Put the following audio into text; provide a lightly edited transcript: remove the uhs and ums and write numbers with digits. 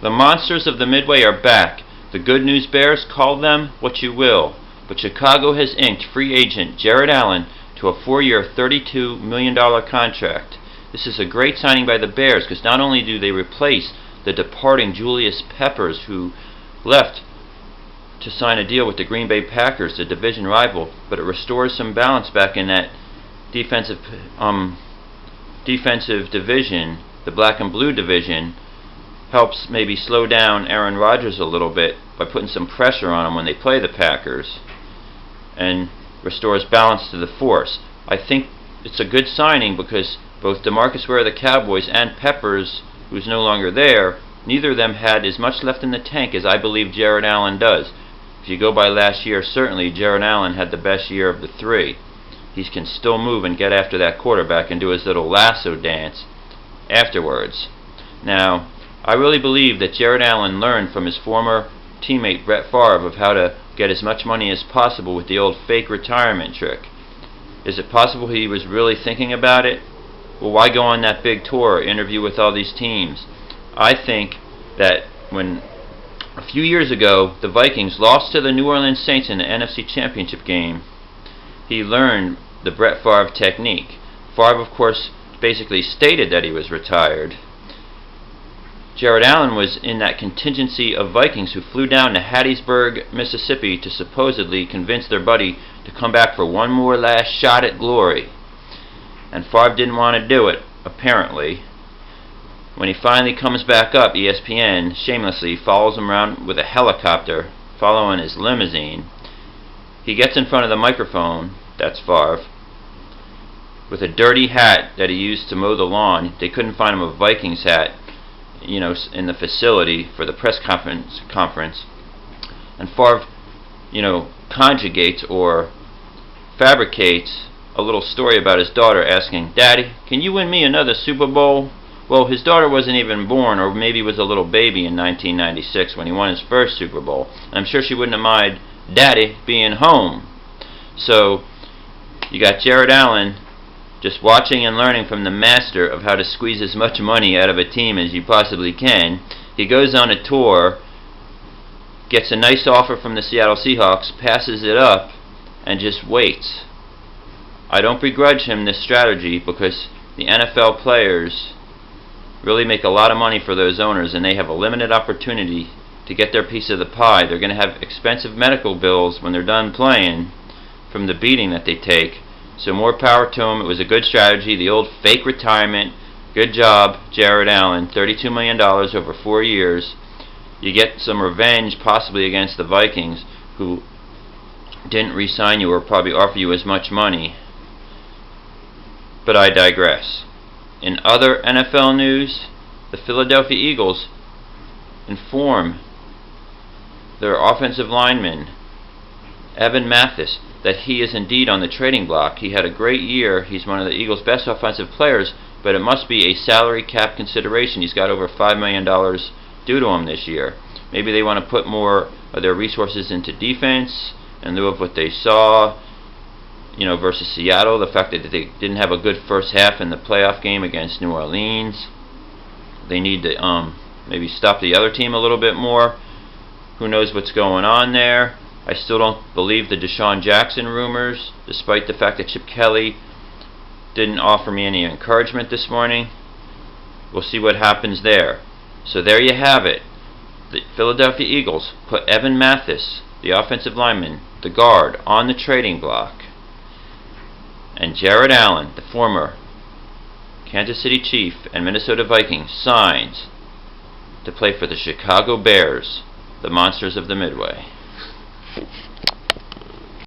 The monsters of the Midway are back. The Good News Bears, call them what you will. But Chicago has inked free agent Jared Allen to a 4-year, $32 million contract. This is a great signing by the Bears because not only do they replace the departing Julius Peppers, who left to sign a deal with the Green Bay Packers, the division rival, but it restores some balance back in that defensive division, the black and blue division. Helps maybe slow down Aaron Rodgers a little bit by putting some pressure on him when they play the Packers, and restores balance to the force. I think it's a good signing because both DeMarcus Ware of the Cowboys and Peppers, who's no longer there, neither of them had as much left in the tank as I believe Jared Allen does. If you go by last year, certainly Jared Allen had the best year of the three. He can still move and get after that quarterback and do his little lasso dance afterwards. Now, I really believe that Jared Allen learned from his former teammate Brett Favre of how to get as much money as possible with the old fake retirement trick. Is it possible he was really thinking about it? Well, why go on that big tour, interview with all these teams? I think that when a few years ago the Vikings lost to the New Orleans Saints in the NFC Championship game, he learned the Brett Favre technique. Favre, of course, basically stated that he was retired. Jared Allen was in that contingency of Vikings who flew down to Hattiesburg, Mississippi to supposedly convince their buddy to come back for one more last shot at glory. And Favre didn't want to do it, apparently. When he finally comes back up, ESPN shamelessly follows him around with a helicopter, following his limousine. He gets in front of the microphone, that's Favre, with a dirty hat that he used to mow the lawn. They couldn't find him a Vikings hat, in the facility for the press conference. And Favre, conjugates or fabricates a little story about his daughter asking, "Daddy, can you win me another Super Bowl?" Well, his daughter wasn't even born, or maybe was a little baby in 1996 when he won his first Super Bowl. And I'm sure she wouldn't have minded Daddy being home. So, you got Jared Allen just watching and learning from the master of how to squeeze as much money out of a team as you possibly can. He goes on a tour, gets a nice offer from the Seattle Seahawks, passes it up, and just waits. I don't begrudge him this strategy because the NFL players really make a lot of money for those owners, and they have a limited opportunity to get their piece of the pie. They're going to have expensive medical bills when they're done playing from the beating that they take. So more power to him. It was a good strategy. The old fake retirement. Good job, Jared Allen. $32 million over 4 years. You get some revenge possibly against the Vikings, who didn't re-sign you or probably offer you as much money. But I digress. In other NFL news, the Philadelphia Eagles inform their offensive lineman, Evan Mathis, that he is indeed on the trading block. He had a great year. He's one of the Eagles' best offensive players, but it must be a salary cap consideration. He's got over $5 million due to him this year. Maybe they want to put more of their resources into defense in lieu of what they saw, versus Seattle. The fact that they didn't have a good first half in the playoff game against New Orleans. They need to maybe stop the other team a little bit more. Who knows what's going on there? I still don't believe the Deshaun Jackson rumors, despite the fact that Chip Kelly didn't offer me any encouragement this morning. We'll see what happens there. So there you have it. The Philadelphia Eagles put Evan Mathis, the offensive lineman, the guard, on the trading block. And Jared Allen, the former Kansas City Chief and Minnesota Viking, signs to play for the Chicago Bears, the monsters of the Midway.